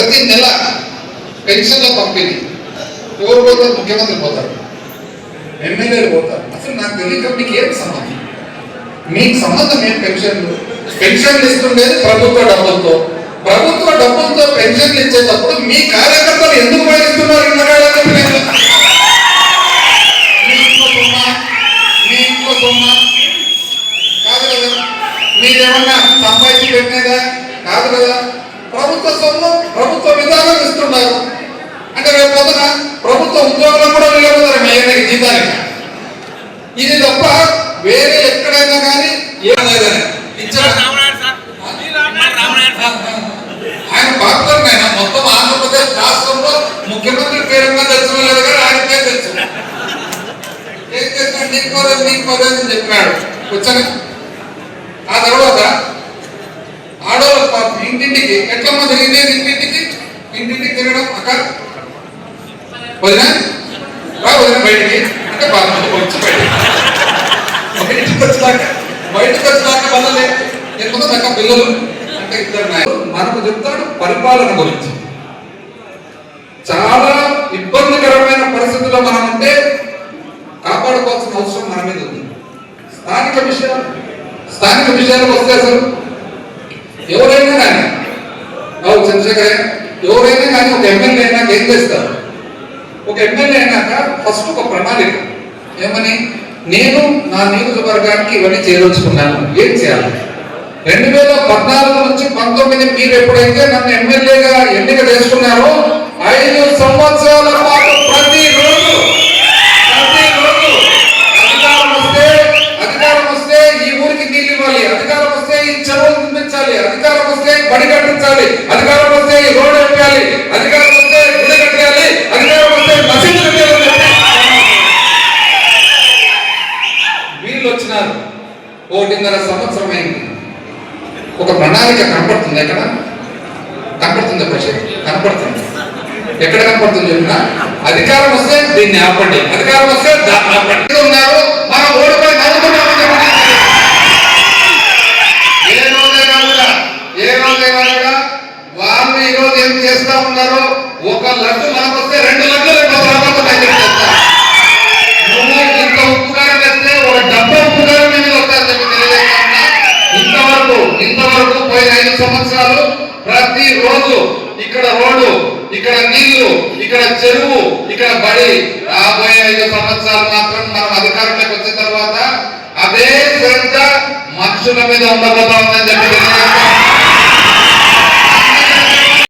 ప్రతి నెల పెన్షన్ల పంపిణీ ఎవరు పోతారు? ముఖ్యమంత్రి పోతారు, ఎమ్మెల్యేలు పోతారు. అసలు నాకు తెలియక మీకు ఏం సంబంధం? మీకు సంబంధం ఏం? పెన్షన్లు ఇస్తుండేది ప్రభుత్వ డబ్బులతో. ప్రభుత్వ డబ్బులతో పెన్షన్లు ఇచ్చేటప్పుడు మీ కార్యకర్తలు ఎందుకు పడిస్తున్నారు? మీ ఇంట్లో సొమ్మా కాదు కదా, మీరేమన్నా సంపాదించి పెట్టినదా కాదు కదా. ప్రభుత్వ సొమ్ము ప్రభుత్వ విధానం ఇస్తున్నారు అంటే రేపు పొద్దున ప్రభుత్వ ఉద్యోగులకు కూడా వెళ్ళిపోతారు మీ అయ్యకి జీతానికి. ఇది తప్ప వేరే ఎక్కడైనా కానీ ఏం లేదని ఆయన పాపులర్ ఆయన మొత్తం ఆంధ్రప్రదేశ్ రాష్ట్రంలో ముఖ్యమంత్రి పేరుగా తెలిసిన లేదు కానీ ఆయన పేరు తెలుసు. ఏం చేస్తున్నాడు? నీకు పోలేదు అని చెప్పినాడు వచ్చాను. ఆ తర్వాత ఆడవాళ్ళ ఇంటింటికి ఎట్లమ్మా జరిగింది? ఇంటింటికి తిరగడం అక్క వదిన వదిన బయటికి అంటే వచ్చి బయటకు వచ్చేదాకా వదలే ఎందుకు చక్క పిల్లలు అంటే ఇద్దరు. మనకు చెప్తాడు పరిపాలన గురించి. చాలా ఇబ్బందికరమైన పరిస్థితుల్లో మనం ఉంటే కాపాడుకోవాల్సిన అవసరం మన మీద ఉంది. స్థానిక విషయాలకు వస్తే అసలు ఎవరైనా కానీ చంద్రశేఖర్ ఎవరైనా కానీ ఒక ఎమ్మెల్యే అయినాక ఏం చేస్తారు? ఒక ఎమ్మెల్యే అయినాక ఫస్ట్ ఒక ప్రణాళిక ఏమని, నేను నా నియోజకవర్గానికి ఇవన్నీ చేయదలుచుకున్నాను, ఏం చేయాలి? 2014 నుంచి 19 మీరు ఎప్పుడైతే నన్ను ఎమ్మెల్యేగా ఎన్నిక చేసుకున్నారో 5 సంవత్సరాల పాటు ప్రతిరోజు అధికారం వస్తే ఈ ఊరికి నీళ్ళు ఇవ్వాలి, అధికారం వస్తే ఈ చెరువులు నిర్మించాలి, అధికారం వస్తే బడి కట్టించాలి, అధికారం వస్తే ఈ రోడ్డు వేయాలి, అధికారం వస్తే గుడి కట్టాలి, అధికారం వస్తే మసీదు కట్టాలి. వీళ్ళు వచ్చినారు. 1.5 సంవత్సరం అయింది. ఒక ప్రణాళిక కనపడుతుంది. ఎక్కడ కనపడుతుంది? కనపడుతుంది. ఎక్కడ కనపడుతుంది చెప్పినా, అధికారం వస్తే దీన్ని ఆపండి, అధికారం వస్తే దాన్ని ఆపండి ఉన్నారు. మనం ఓడిపోయి నవ్వుతున్నామని ఏ రోజైనా కూడా వాళ్ళు ఈ రోజు ఏం చేస్తా ఉన్నారు? ఒక లడ్డు మనకు వస్తే 2 లడ్డులు నువ్వు ఇంత ఉప్పుకారం వేస్తే ఒక డబ్బా ఉప్పుకారం మీద వస్తారు చెప్పి తెలియజేస్తా. ఇంతవరకు పోయిన 5 సంవత్సరాలు ప్రతిరోజు ఇక్కడ రోడ్డు, ఇక్కడ నీళ్లు, ఇక్కడ చెరువు, ఇక్కడ బడి. రాబోయే 5 సంవత్సరాలు మాత్రం మనం అధికారంలోకి వచ్చిన తర్వాత అదే శ్రద్ధ మనుషుల మీద ఉండబోతా ఉందని చెప్పి తెలియజేస్తాం.